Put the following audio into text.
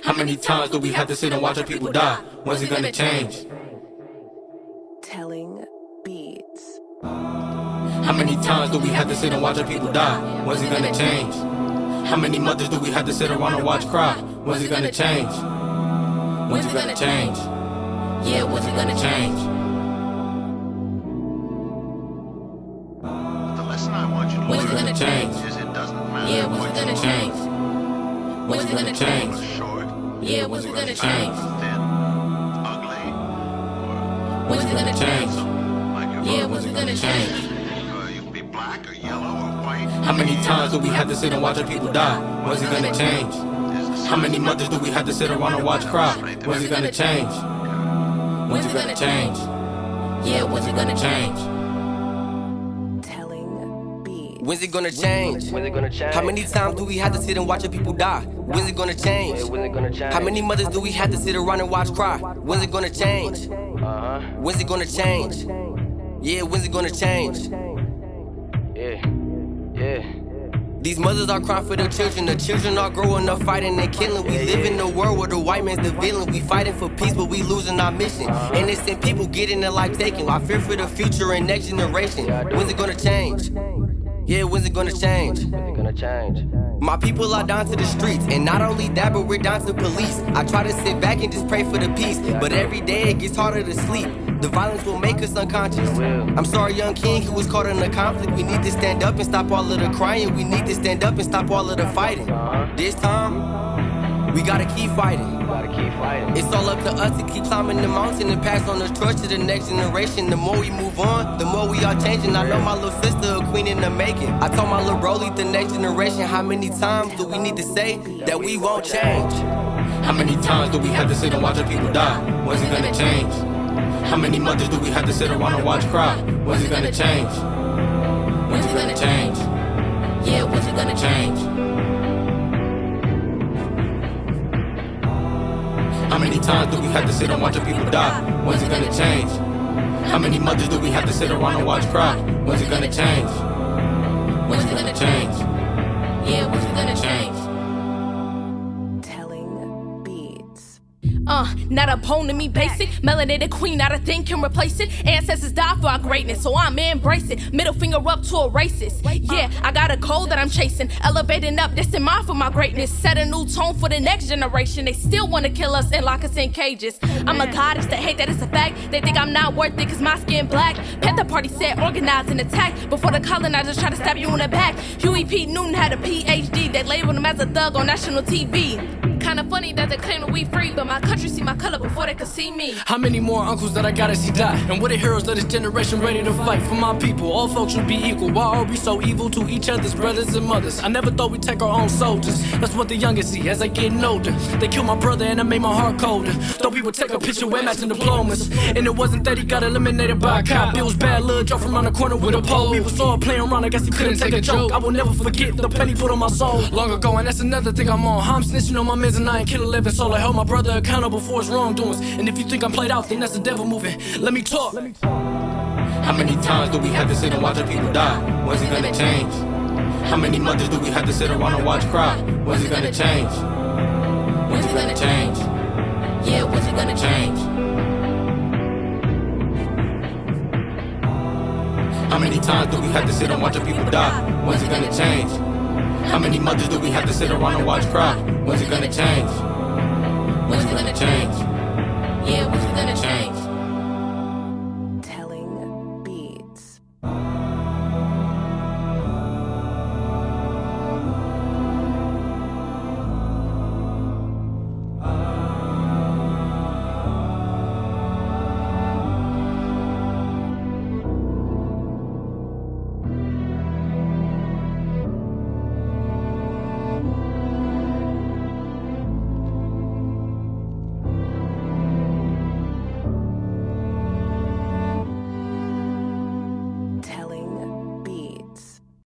How many times do we have to sit and watch our people die? When's it gonna change? Telling beats. How many times do we have to sit and watch our people die? When's it gonna change? How many mothers do we have to sit around and watch cry? When's it gonna change? When's it gonna change? Yeah, when's it gonna change? The lesson I want you to When's it learn gonna change? is it doesn't matter Yeah, when's it what gonna you change? When's it gonna change? are short, Yeah, when's it gonna change? thin, ugly, When's it gonna change? like your Yeah, when's it gonna change? you can be black or yellow or white. How many times do we have to sit and watch our people die? When's it gonna change? How many mothers do we have to sit around and watch cry? When's it gonna change? When's it gonna change? Yeah, when's it gonna change? Telling beats. When's it gonna change? When's it gonna change? How many times do we have to sit and watch our people die? When's it gonna change? When's it gonna change? How many mothers do we have to sit around and watch cry? When's it gonna change? When's it gonna change? Yeah, when's it gonna change? Yeah. These mothers are crying for their children. The children are growing up fighting and killing. We live in a world where the white man's the villain. We fighting for peace, but we losing our mission. Innocent people getting their life taken. I fear for the future and next generation. When's it gonna change? Yeah, when's it gonna change? When's it gonna change? My people are down to the streets, and not only that, but we're down to police. I try to sit back and just pray for the peace, but every day it gets harder to sleep. The violence will make us unconscious. I'm sorry, young king, who was caught in a conflict. We need to stand up and stop all of the crying. We need to stand up and stop all of the fighting. This time, we gotta keep fighting. Gotta keep fighting. It's all up to us to keep climbing the mountain and pass on the torch to the next generation. The more we move on, the more we are changing. I know my little sister a queen in the making. I told my little bro, lead the next generation. How many times do we need to say that we won't change? How many times do we have to sit and watch our people die? When's it gonna change? How many mothers do we have to sit around and watch cry? When's it gonna change? When's it gonna change? Yeah, when's it gonna change? How many times do we have to sit and watch our people die? When's it gonna change? How many mothers do we have to sit around and watch cry? When's it gonna change? When's it gonna change? Yeah, when's it gonna change? Telling beats. Not a bone to me basic. Melanated queen, not a thing can replace it. Ancestors died for our greatness, so I'm embrace it. Middle finger up to a racist. Yeah, I got a code that I'm chasing. Elevating up, this in mind for my greatness. Set a new tone for the next generation. They still wanna kill us and lock us in cages. I'm a goddess, they hate that it's a fact. They think I'm not worth it cause my skin black. Panther Party said organize and attack. Before the colonizers try to stab you in the back. Huey P. Newton had a PhD. They labeled him as a thug on national TV. Kinda funny that they claim that we free, but my country see my color before they could see me. How many more uncles that I gotta see die? And we're the heroes of this generation ready to fight for my people. All folks should be equal. Why are we so evil to each other's brothers and mothers? I never thought we'd take our own soldiers. That's what the youngest see as they getting older. They killed my brother and it made my heart colder. Thought we would take a picture with matching diplomas. And it wasn't that he got eliminated by a cop. It was bad luck, drove from around the corner with a pole. We was all playing around, I guess he couldn't take a joke. I will never forget the pain he put on my soul. Long ago, and that's another thing I'm on. I'm snitching on my mans and I ain't kill a living soul. I held my brother accountable for his wrongdoings. And if you think I'm played out, then that's the devil moving. Let me talk. How many times do we have to sit and watch our people die? When's it gonna change? How many mothers do we have to sit around and watch cry? When's it gonna change? When's it gonna change? Yeah, when's it gonna change? How many times do we have to sit and watch our people die? When's it gonna change? How many mothers do we have to sit around and watch cry? When's it gonna change?